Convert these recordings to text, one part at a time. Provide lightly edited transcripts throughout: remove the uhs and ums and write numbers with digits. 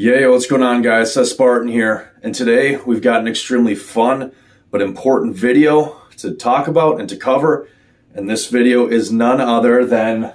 Yay, what's going on, guys? Seth Spartan here, and today we've got an extremely fun but important video to talk about and to cover, and this video is none other than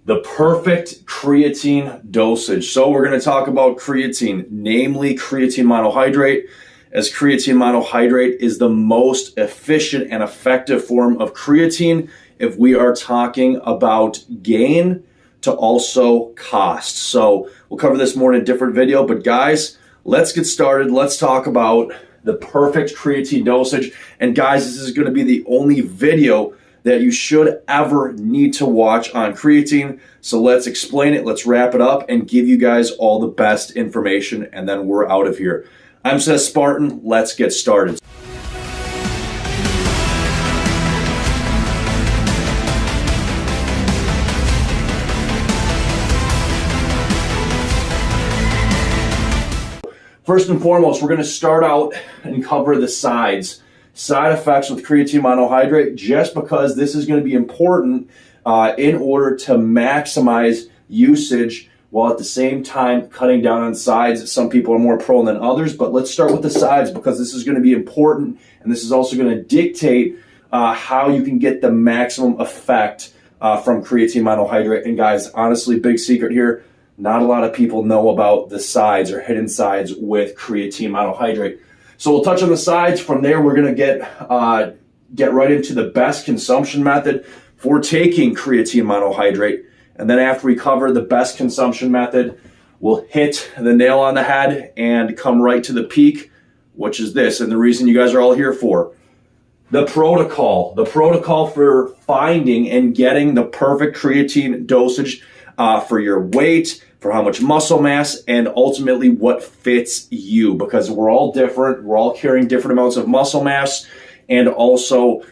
the perfect creatine dosage. So we're going to talk about creatine, namely creatine monohydrate, as creatine monohydrate is the most efficient and effective form of creatine if we are talking about gain to also cost. So we'll cover this more in a different video, but guys, let's get started. Let's talk about the perfect creatine dosage. And guys, this is going to be the only video that you should ever need to watch on creatine. So let's explain it, let's wrap it up, and give you guys all the best information, and then we're out of here. I'm Seth Spartan. Let's get started. First and foremost, we're going to start out and cover the side effects with creatine monohydrate, just because this is going to be important in order to maximize usage while at the same time cutting down on sides. Some people are more prone than others, but let's start with the sides because this is going to be important, and this is also going to dictate how you can get the maximum effect from creatine monohydrate. And guys, honestly, big secret here, not a lot of people know about the sides or hidden sides with creatine monohydrate. So we'll touch on the sides. From there, we're going to get right into the best consumption method for taking creatine monohydrate. And then after we cover the best consumption method, we'll hit the nail on the head and come right to the peak, which is this, and the reason you guys are all here for. The protocol for finding and getting the perfect creatine dosage for your weight, for how much muscle mass, and ultimately what fits you, because we're all different. We're all carrying different amounts of muscle mass, and also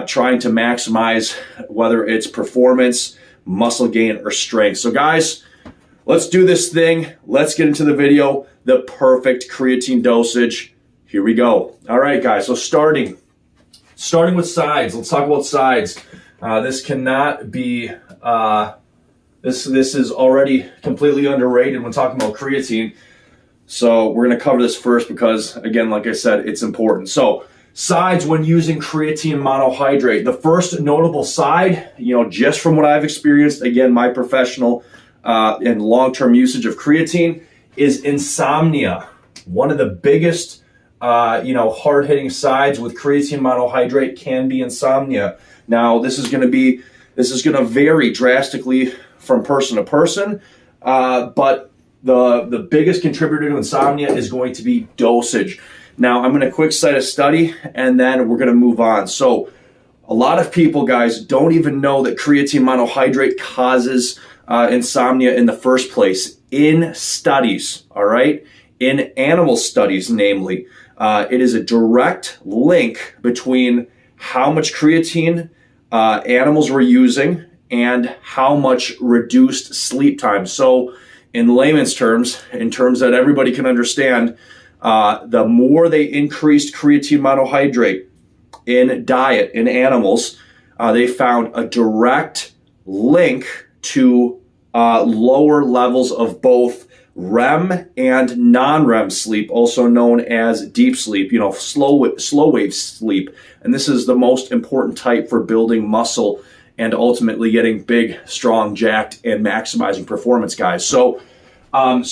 trying to maximize whether it's performance, muscle gain, or strength. So guys, let's do this thing. Let's get into the video. The perfect creatine dosage. Here we go. All right, guys. So starting with sides. Let's talk about sides. This cannot be. This is already completely underrated when talking about creatine. So we're going to cover this first because, again, like I said, it's important. So sides when using creatine monohydrate. The first notable side, just from what I've experienced, again, my professional and long-term usage of creatine, is insomnia. One of the biggest, hard-hitting sides with creatine monohydrate can be insomnia. Now, this is going to vary drastically from person to person, but the biggest contributor to insomnia is going to be dosage. Now, I'm going to quick cite a study, and then we're going to move on. So a lot of people, guys, don't even know that creatine monohydrate causes insomnia in the first place. In studies, all right? In animal studies, namely, it is a direct link between how much creatine animals were using and how much reduced sleep time. So in layman's terms, in terms that everybody can understand, the more they increased creatine monohydrate in diet in animals, they found a direct link to lower levels of both REM and non-REM sleep, also known as deep sleep, slow wave sleep. And this is the most important type for building muscle and ultimately getting big, strong, jacked, and maximizing performance, guys. So guys,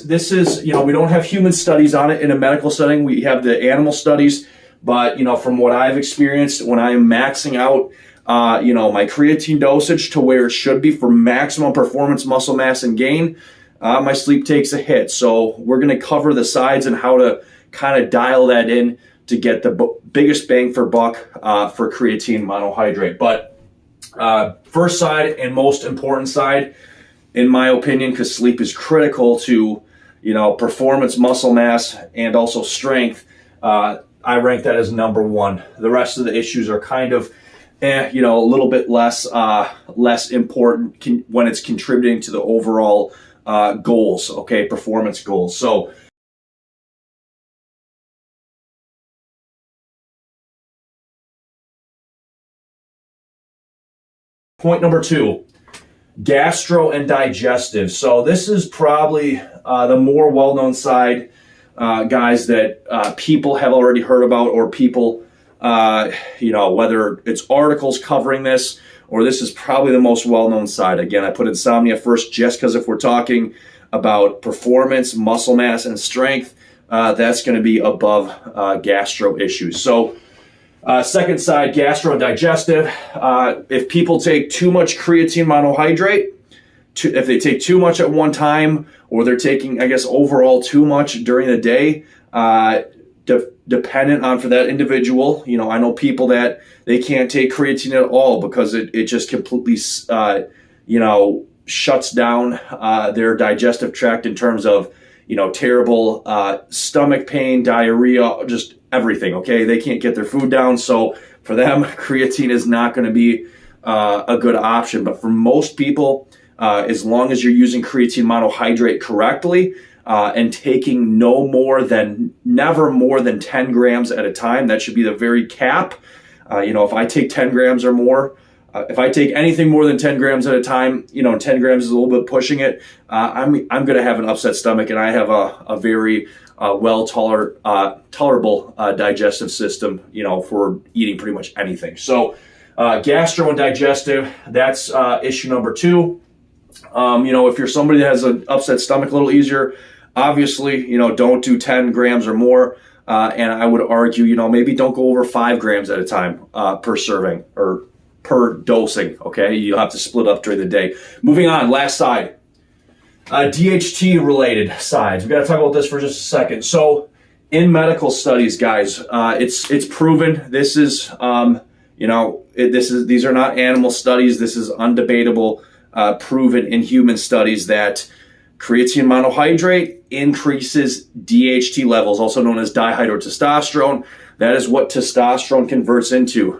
this is, we don't have human studies on it in a medical setting. We have the animal studies, but, from what I've experienced, when I am maxing out, my creatine dosage to where it should be for maximum performance, muscle mass, and gain, my sleep takes a hit. So we're going to cover the sides and how to kind of dial that in to get the biggest bang for buck for creatine monohydrate. But first side and most important side, in my opinion, because sleep is critical to performance, muscle mass, and also strength, I rank that as number one. The rest of the issues are kind of a little bit less important when it's contributing to the overall goals, okay, performance goals. So point number two, Gastro and digestive. So this is probably the more well-known side, guys, that people have already heard about, or people, whether it's articles covering this, or this is probably the most well-known side. Again, I put insomnia first just because if we're talking about performance, muscle mass, and strength, that's going to be above gastro issues. So second side, gastro and digestive. If people take too much creatine monohydrate, if they take too much at one time, or they're taking, I guess, overall too much during the day, dependent on for that individual. I know people that they can't take creatine at all because it just completely, shuts down their digestive tract in terms of, terrible stomach pain, diarrhea, just everything, okay? They can't get their food down. So for them, creatine is not going to be a good option. But for most people, as long as you're using creatine monohydrate correctly and taking never more than 10 grams at a time, that should be the very cap. If I take 10 grams or more, if I take anything more than 10 grams at a time, 10 grams is a little bit pushing it, I'm going to have an upset stomach, and I have a very tolerable digestive system, for eating pretty much anything. So gastro and digestive, that's issue number 2. If you're somebody that has an upset stomach a little easier, obviously, don't do 10 grams or more. And I would argue, maybe don't go over 5 grams at a time per serving or per dosing, okay? You'll have to split up during the day. Moving on, last side. DHT related sides. We've got to talk about this for just a second. So in medical studies, guys, it's proven. This is, these are not animal studies. This is undebatable, proven in human studies that creatine monohydrate increases DHT levels, also known as dihydrotestosterone. That is what testosterone converts into.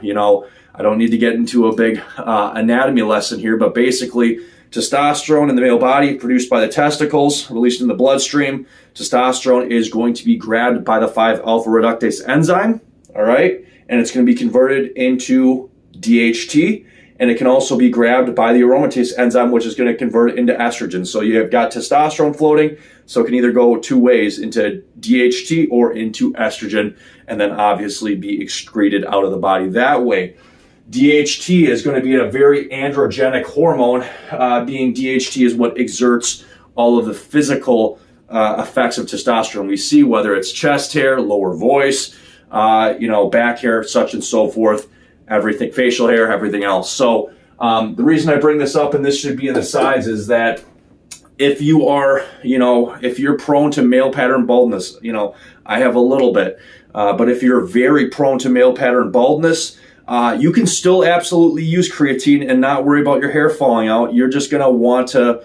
I don't need to get into a big anatomy lesson here, but basically testosterone in the male body produced by the testicles, released in the bloodstream. Testosterone is going to be grabbed by the 5-alpha reductase enzyme, all right? And it's going to be converted into DHT. And it can also be grabbed by the aromatase enzyme, which is going to convert it into estrogen. So you have got testosterone floating, so it can either go 2 ways, into DHT or into estrogen, and then obviously be excreted out of the body that way. DHT is going to be a very androgenic hormone, being DHT is what exerts all of the physical effects of testosterone. We see whether it's chest hair, lower voice, back hair, such and so forth, everything, facial hair, everything else. So the reason I bring this up, and this should be in the sides, is that if you are, if you're prone to male pattern baldness, I have a little bit, but if you're very prone to male pattern baldness, you can still absolutely use creatine and not worry about your hair falling out. You're just going to want to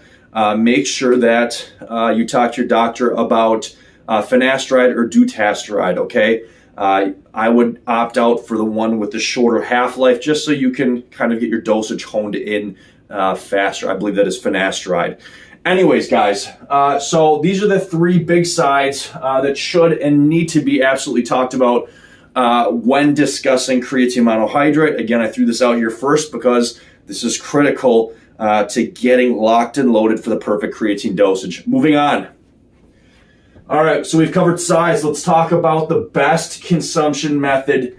make sure that you talk to your doctor about finasteride or dutasteride, okay? I would opt out for the one with the shorter half-life, just so you can kind of get your dosage honed in faster. I believe that is finasteride. Anyways, guys, so these are the 3 big sides that should and need to be absolutely talked about when discussing creatine monohydrate. Again, I threw this out here first because this is critical to getting locked and loaded for the perfect creatine dosage. Moving on. All right, so we've covered size. Let's talk about the best consumption method,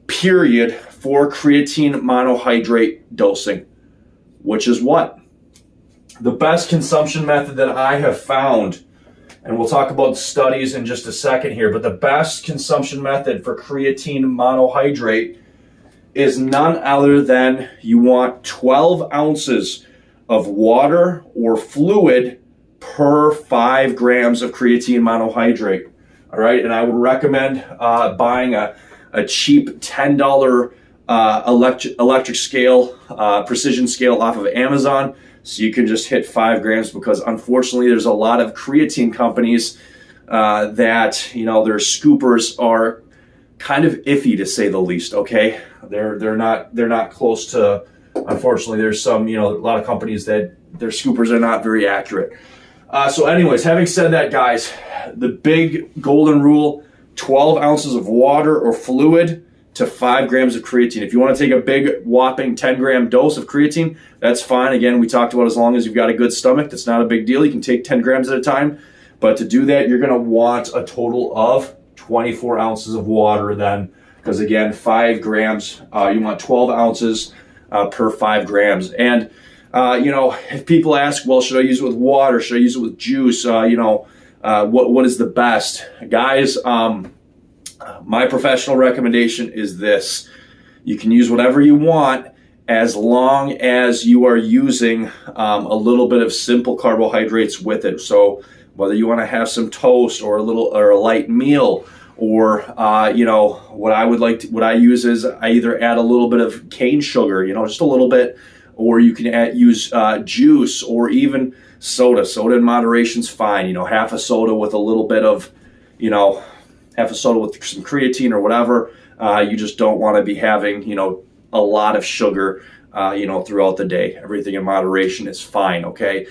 period, for creatine monohydrate dosing, which is what? The best consumption method that I have found, and we'll talk about studies in just a second here, but the best consumption method for creatine monohydrate is none other than you want 12 ounces of water or fluid per 5 grams of creatine monohydrate. All right, and I would recommend buying a cheap $10 electric scale, precision scale off of Amazon, so you can just hit 5 grams, because unfortunately there's a lot of creatine companies that, their scoopers are kind of iffy, to say the least, okay? They're not close to, unfortunately, there's some, a lot of companies that their scoopers are not very accurate. So anyways, having said that, guys, the big golden rule, 12 ounces of water or fluid to 5 grams of creatine. If you want to take a big whopping 10-gram dose of creatine, that's fine. Again, we talked about as long as you've got a good stomach, that's not a big deal. You can take 10 grams at a time. But to do that, you're going to want a total of 24 ounces of water then, because again, 5 grams, you want 12 ounces per 5 grams. And, if people ask, well, should I use it with water? Should I use it with juice? What is the best? Guys, my professional recommendation is this. You can use whatever you want as long as you are using a little bit of simple carbohydrates with it. So whether you want to have some toast or a light meal, or what I use is I either add a little bit of cane sugar, just a little bit, or you can use juice or even soda. Soda in moderation is fine. Half a soda with a little bit of, half a soda with some creatine or whatever. You just don't want to be having, a lot of sugar, throughout the day. Everything in moderation is fine, okay?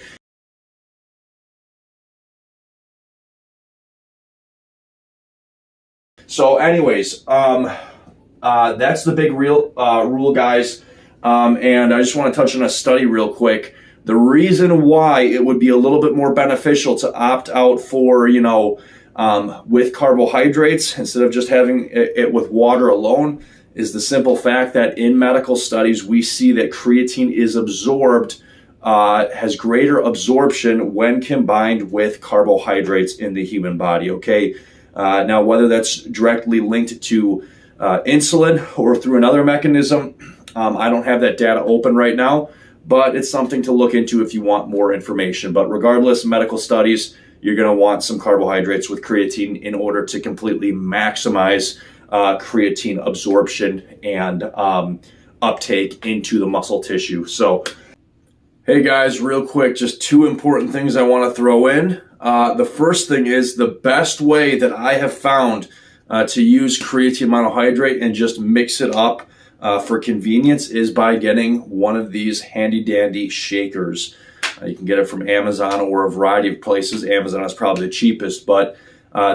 So anyways, that's the big rule, guys. And I just want to touch on a study real quick. The reason why it would be a little bit more beneficial to opt out for, with carbohydrates instead of just having it with water alone is the simple fact that in medical studies, we see that creatine is absorbed, has greater absorption when combined with carbohydrates in the human body, okay? Now, whether that's directly linked to insulin or through another mechanism, I don't have that data open right now, but it's something to look into if you want more information. But regardless, medical studies, you're going to want some carbohydrates with creatine in order to completely maximize creatine absorption and uptake into the muscle tissue. So, hey guys, real quick, just 2 important things I want to throw in. The first thing is the best way that I have found to use creatine monohydrate and just mix it up for convenience is by getting one of these handy dandy shakers. You can get it from Amazon or a variety of places. Amazon is probably the cheapest, but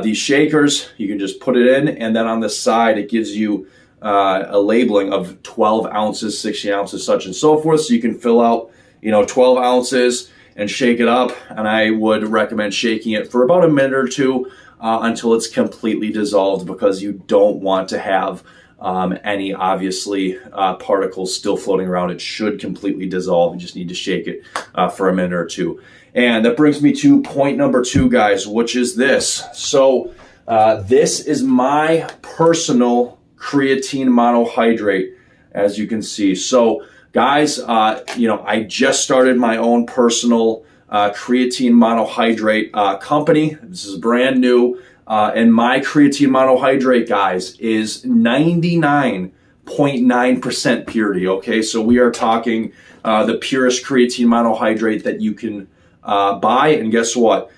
these shakers, you can just put it in, and then on the side it gives you a labeling of 12 ounces, 16 ounces, such and so forth, so you can fill out 12 ounces and shake it up. And I would recommend shaking it for about a minute or two until it's completely dissolved, because you don't want to have any obviously particles still floating around. It should completely dissolve. You just need to shake it for a minute or two. And that brings me to point number 2, guys, which is this. So this is my personal creatine monohydrate, as you can see. So guys, I just started my own personal creatine monohydrate company. This is brand new. And my creatine monohydrate, guys, is 99.9% purity, okay? So we are talking the purest creatine monohydrate that you can buy. And guess what?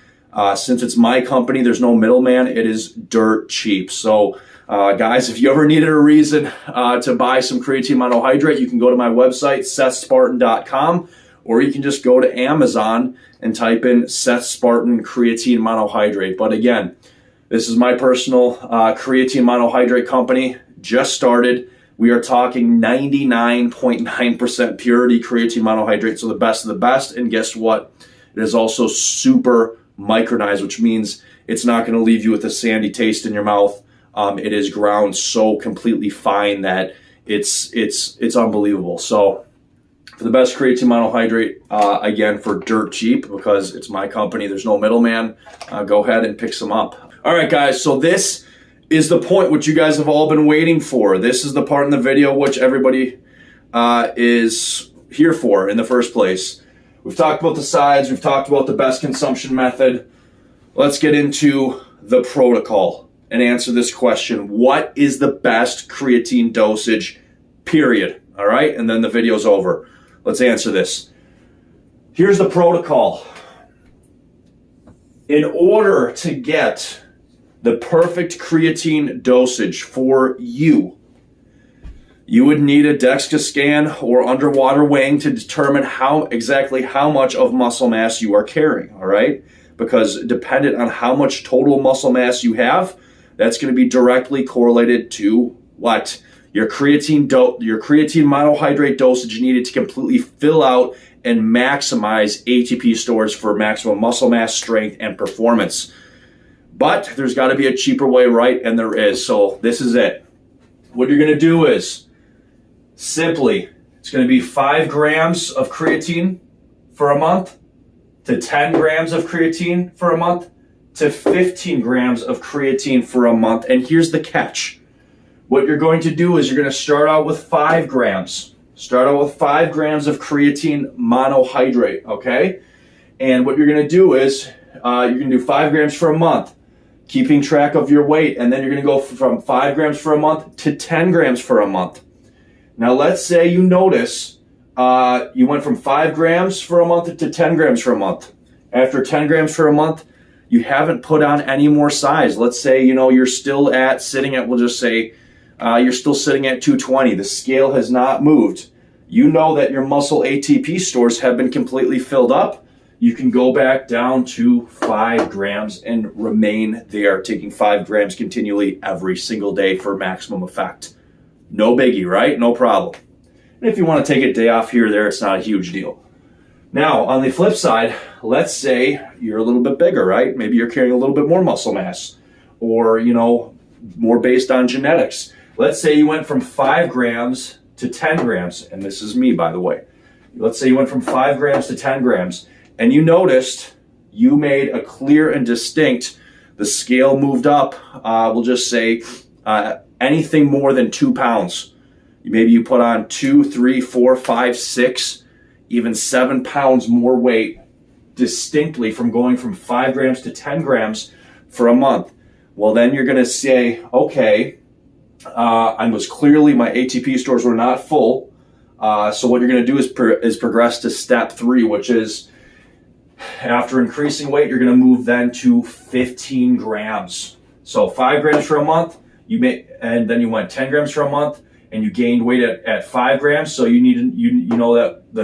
Since it's my company, there's no middleman. It is dirt cheap. So guys, if you ever needed a reason to buy some creatine monohydrate, you can go to my website, SethSpartan.com, or you can just go to Amazon and type in Seth Spartan creatine monohydrate. But again, this is my personal creatine monohydrate company, just started. We are talking 99.9% purity creatine monohydrate, so the best of the best. And guess what? It is also super micronized, which means it's not going to leave you with a sandy taste in your mouth. It is ground so completely fine that it's unbelievable. So for the best creatine monohydrate, again, for dirt cheap, because it's my company, there's no middleman, go ahead and pick some up. All right, guys, so this is the point which you guys have all been waiting for. This is the part in the video which everybody is here for in the first place. We've talked about the sides. We've talked about the best consumption method. Let's get into the protocol and answer this question. What is the best creatine dosage, period? All right, and then the video's over. Let's answer this. Here's the protocol. In order to get the perfect creatine dosage for you, you would need a DEXA scan or underwater weighing to determine exactly how much of muscle mass you are carrying, all right? Because dependent on how much total muscle mass you have, that's going to be directly correlated to what? your creatine monohydrate dosage needed to completely fill out and maximize ATP stores for maximum muscle mass, strength, and performance. But there's got to be a cheaper way, right? And there is. So this is it. What you're going to do is simply, it's going to be 5 grams of creatine for a month, to 10 grams of creatine for a month, to 15 grams of creatine for a month. And here's the catch. What you're going to do is you're going to start out with 5 grams. Start out with 5 grams of creatine monohydrate, okay? And what you're going to do is you're going to do 5 grams for a month, keeping track of your weight, and then you're going to go from 5 grams for a month to 10 grams for a month. Now let's say you notice you went from 5 grams for a month to 10 grams for a month. After 10 grams for a month, you haven't put on any more size. Let's say, you're still sitting at, we'll just say, you're still sitting at 220. The scale has not moved. You know that your muscle ATP stores have been completely filled up. You can go back down to 5 grams and remain there, taking 5 grams continually every single day for maximum effect. No biggie, right? No problem. And if you want to take a day off here or there, it's not a huge deal. Now, on the flip side, let's say you're a little bit bigger, right? Maybe you're carrying a little bit more muscle mass, or, more based on genetics. Let's say you went from 5 grams to 10 grams, and this is me, by the way. Let's say you went from 5 grams to 10 grams, and you noticed you made a clear and distinct, the scale moved up, we'll just say anything more than 2 pounds. Maybe you put on 2, 3, 4, 5, 6, even 7 pounds more weight distinctly from going from 5 grams to 10 grams for a month. Well, then you're going to say, okay, my ATP stores were not full. So what you're going to do is progress to step 3, which is after increasing weight, you're going to move then to 15 grams. So 5 grams for a month, and then you went 10 grams for a month, and you gained weight at 5 grams. So you know that the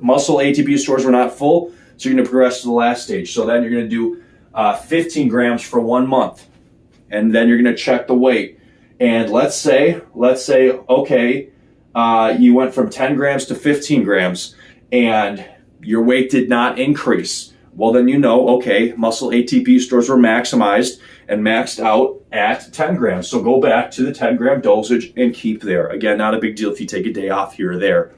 muscle ATP stores were not full. So you're going to progress to the last stage. So then you're going to do 15 grams for 1 month, and then you're going to check the weight. And let's say, okay, you went from 10 grams to 15 grams, and your weight did not increase. Well, then okay, muscle ATP stores were maximized and maxed out at 10 grams. So go back to the 10 gram dosage and keep there. Again, not a big deal if you take a day off here or there.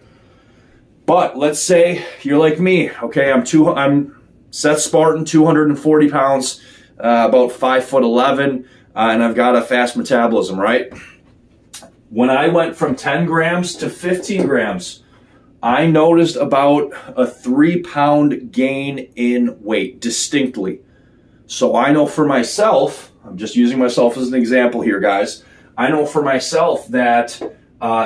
But let's say you're like me, okay, I'm Seth Spartan, 240 pounds, about 5'11", and I've got a fast metabolism, right? When I went from 10 grams to 15 grams, I noticed about a 3-pound gain in weight distinctly. So I know for myself, I'm just using myself as an example here, guys. I know for myself that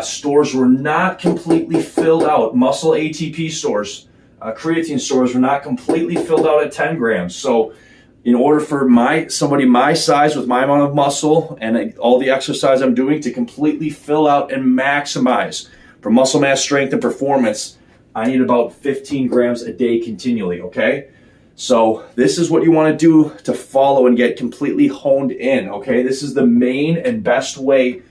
stores were not completely filled out. Muscle ATP stores, creatine stores were not completely filled out at 10 grams. So in order for somebody my size with my amount of muscle and all the exercise I'm doing to completely fill out and maximize for muscle mass, strength, and performance, I need about 15 grams a day continually, okay? So this is what you want to do to follow and get completely honed in, okay? This is the main and best way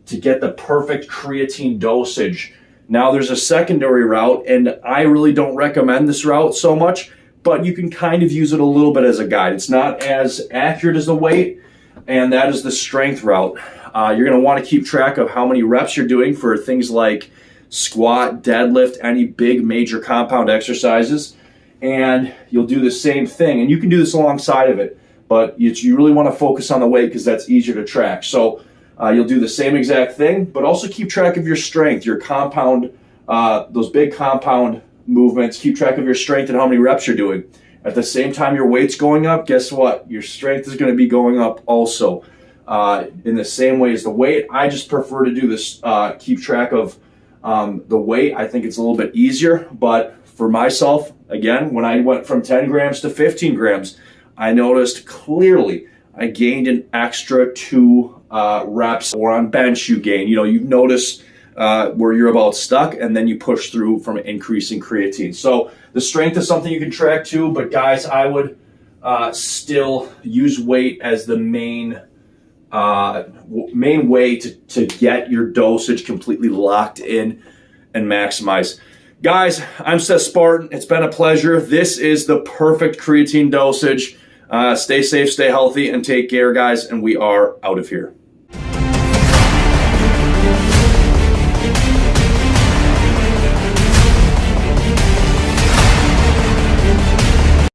to get the perfect creatine dosage. Now there's a secondary route, and I really don't recommend this route so much, but you can kind of use it a little bit as a guide. It's not as accurate as the weight, and that is the strength route. You're going to want to keep track of how many reps you're doing for things like squat, deadlift, any big major compound exercises, and you'll do the same thing. And you can do this alongside of it, but you really want to focus on the weight because that's easier to track. So you'll do the same exact thing, but also keep track of your strength, your compound, those big compound movements. Keep track of your strength and how many reps you're doing. At the same time your weight's going up, guess what? Your strength is going to be going up also. In the same way as the weight, I just prefer to do this, keep track of the weight. I think it's a little bit easier, but for myself, again, when I went from 10 grams to 15 grams, I noticed clearly I gained an extra 2 reps, or on bench you gain. You notice where you're about stuck, and then you push through from increasing creatine. So the strength is something you can track too, but guys, I would still use weight as the main main way to get your dosage completely locked in and maximize. Guys, I'm Seth Spartan. It's been a pleasure. This is the perfect creatine dosage. Stay safe, stay healthy, and take care, guys. And we are out of here.